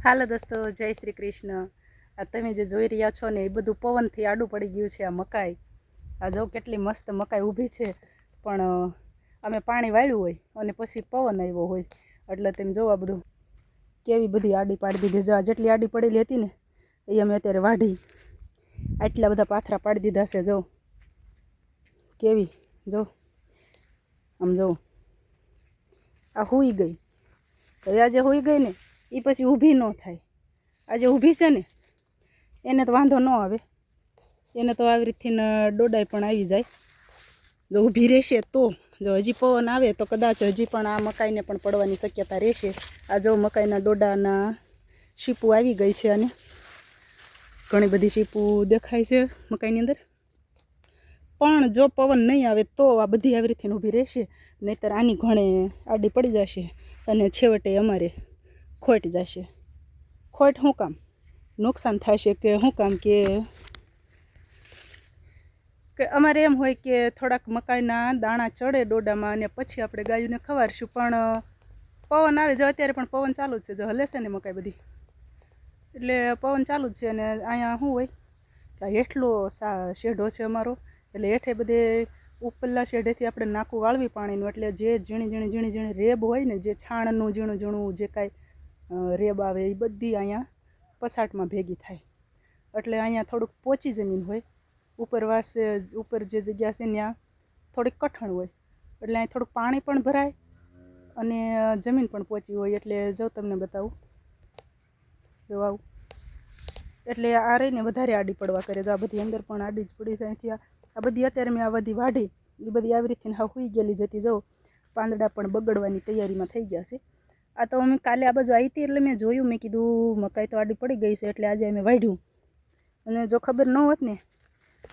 હાલો દોસ્તો, જય શ્રી કૃષ્ણ। આ તમે જે જોઈ રહ્યા છો ને એ બધું પવનથી આડું પડી ગયું છે। આ મકાઈ, આ જો કેટલી મસ્ત મકાઈ ઊભી છે, પણ અમે પાણી વાળ્યું હોય અને પછી પવન આવ્યો હોય એટલે તમે જો આ બધું કેવી બધી આડી પાડી દીધી। જો જેટલી આડી પડેલી હતી ને એ અમે અત્યારે વાઢી, આટલા બધા પાથરા પાડી દીધા છે। જો કેવી, જો આમ જો આ હુઈ ગઈ, તો આ જે હુઈ ગઈ ને એ પછી ઊભી ન થાય। આ જે ઊભી છે ને એને તો વાંધો ન આવે, એને તો આવી રીતથી ડોડાઈ પણ આવી જાય। જો ઊભી રહેશે તો, જો હજી પવન આવે તો કદાચ હજી પણ આ મકાઈને પણ પડવાની શક્યતા રહેશે। આ જો મકાઈના ડોડાના શીપું આવી ગઈ છે, અને ઘણી બધી શીપું દેખાય છે મકાઈની અંદર। પણ જો પવન નહીં આવે તો આ બધી આવી રીતથી ઊભી રહેશે, નહીંતર આની ઘણે આડી પડી જશે અને છેવટે અમારે ખોટ જશે। ખોટ શું કામ, નુકસાન થશે કે શું કામ કે અમારે એમ હોય કે થોડાક મકાઈના દાણા ચડે ડોડામાં અને પછી આપણે ગાયોને ખવારશું, પણ પવન આવે જો અત્યારે પણ પવન ચાલુ જ છે, જો હલે છે ને મકાઈ બધી, એટલે પવન ચાલુ જ છે। અને અહીંયા શું હોય કે હેઠલો શેઢો છે અમારો, એટલે હેઠે બધે ઉપરલા શેઢેથી આપણે નાકું વાળવી પાણીનું, એટલે જે ઝીણી ઝીણી રેબ હોય ને, જે છાણનું ઝીણું ઝીણું જે કાંઈ રેબ આવે એ બધી અહીંયા પસાટમાં ભેગી થાય, એટલે અહીંયા થોડુંક પોચી જમીન હોય। ઉપરવાસે ઉપર જે જગ્યા છે ત્યાં થોડીક કઠણ હોય, એટલે અહીં થોડુંક પાણી પણ ભરાય અને જમીન પણ પોચી હોય। એટલે જો તમને બતાવું, જો આવું, એટલે આ રહીને વધારે આડી પડવા કરે। જો આ બધી અંદર પણ આડી જ પડી છે અહીંથી। આ બધી અત્યારે મેં આ બધી વાઢી, એ બધી આવી રીતથી હા હુઈ ગયેલી જતી। જો પાંદડા પણ બગડવાની તૈયારીમાં થઈ ગયા છે। આ તો અમે કાલે આ બાજુ આવી હતી એટલે મેં જોયું, મેં કીધું મકાઈ તો આડી પડી ગઈ છે, એટલે આજે અમે વાઢ્યું। અને જો ખબર ન હોત ને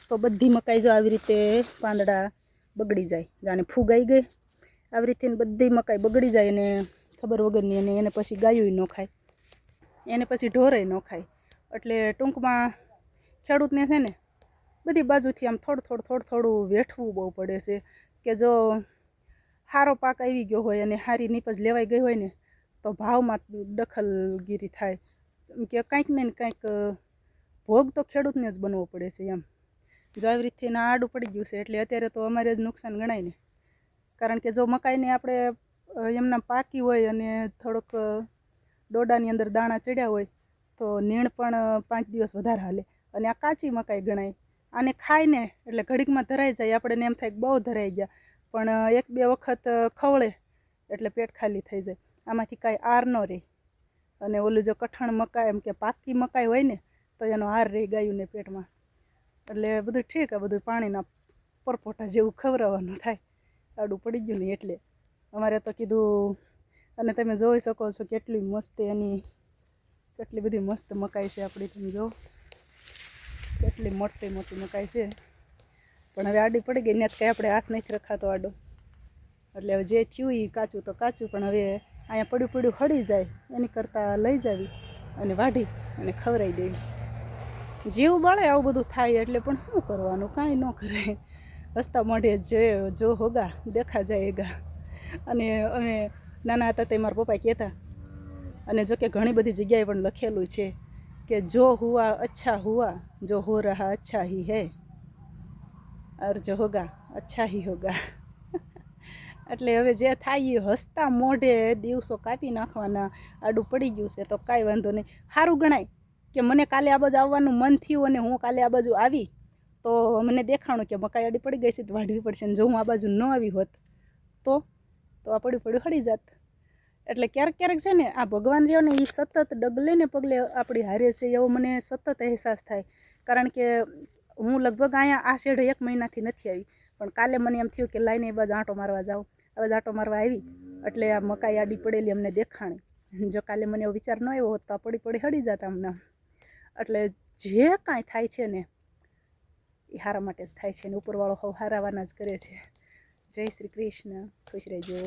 તો બધી મકાઈ જો આવી રીતે પાંદડા બગડી જાય, જાણે ફૂગાઈ ગઈ આવી રીતે બધી મકાઈ બગડી જાય અને ખબર વગરની, અને એને પછી ગાયું ન ખાય, એને પછી ઢોરે ન ખાય। એટલે ટૂંકમાં ખેડૂતને છે ને બધી બાજુથી આમ થોડું વેઠવું બહુ પડે છે, કે જો સારો પાક આવી ગયો હોય અને સારી નીપજ લેવાઈ ગઈ હોય ને તો ભાવમાં દખલગીરી થાય, કે કંઈક ને કંઈક ભોગ તો ખેડૂતને જ બનવો પડે છે એમ। જો આવી રીતે એના આડું પડી ગયું છે એટલે અત્યારે તો અમારે જ નુકસાન ગણાય ને, કારણ કે જો મકાઈને આપણે એમના પાકી હોય અને થોડોક ડોડાની અંદર દાણા ચડ્યા હોય તો નીણ પણ 5 દિવસ વધારે હાલે, અને આ કાચી મકાઈ ગણાય। આને ખાઈને એટલે ઘડીકમાં ધરાઈ જાય, આપણને એમ થાય કે બહુ ધરાઈ ગયા, પણ 1-2 વખત ખવળે એટલે પેટ ખાલી થઈ જાય, આમાંથી કાંઈ આર ન રહે। અને ઓલું જો કઠણ મકાઈ એમ કે પાકી મકાઈ હોય ને તો એનો આર રહી ગાયુંને પેટમાં, એટલે બધું ઠીક। આ બધું પાણીના પરપોટા જેવું ખવડાવવાનું થાય, આડું પડી ગયું ને એટલે અમારે તો કીધું। અને તમે જોઈ શકો છો કેટલી મસ્ત એની, કેટલી બધી મસ્ત મકાઈ છે આપણી, તમે જો કેટલી મોટી મકાઈ છે, પણ હવે આડી પડી ગઈ ને કંઈ આપણે હાથ નથી રખાતો આડો, એટલે હવે જે થયું એ કાચું તો કાચું, પણ હવે અહીંયા પડ્યું હળી જાય એની કરતાં લઈ જાવી અને વાઢી અને ખવડાવી દેવી। જીવ બળે આવું બધું થાય એટલે, પણ શું કરવાનું, કાંઈ ન કરે। રસ્તા મોઢે જો હોગા દેખા જાયગા। અને અમે નાના હતા તે મારા પપ્પા કહેતા, અને જો કે ઘણી બધી જગ્યાએ પણ લખેલું છે કે જો હુઆ અચ્છા હુઆ, જો હો રહા અચ્છા હી હૈ, और जो होगा अच्छा ही होगा। એટલે હવે જે થાય એ હસતા મોઢે દિવસો કાપી નાખવાના। આડું પડી ગયું છે તો કાંઈ વાંધો નહીં, સારું ગણાય કે મને કાલે આ બાજુ આવવાનું મન થયું અને હું કાલે આ બાજુ આવી તો મને દેખાણું કે મકાઈ આડી પડી ગઈ છે તો વાઢવી પડશે, ને જો હું આ બાજુ ન આવી હોત તો આ પડ્યું હળી જાત। એટલે ક્યારેક છે ને આ ભગવાન રહ્યો ને એ સતત ડગલે ને પગલે આપણી હારે છે એવો મને સતત અહેસાસ થાય। કારણ કે હું લગભગ અહીંયા આ શેઢે 1 મહિનાથી નથી આવી, પણ કાલે મને એમ થયું કે લાઈને એ બાજુ આંટો મારવા જાઉં। હવે આંટો મારવા આવી એટલે આ મકાઈ આડી પડેલી અમને દેખાણી। જો કાલે મને એવો વિચાર ન આવ્યો હોત તો આ પડી હળી જાત આમને। એટલે જે કાંઈ થાય છે ને એ સારા માટે જ થાય છે, ને ઉપરવાળો હવ હારાવાના જ કરે છે। જય શ્રી કૃષ્ણ, ખુશ રહેજો।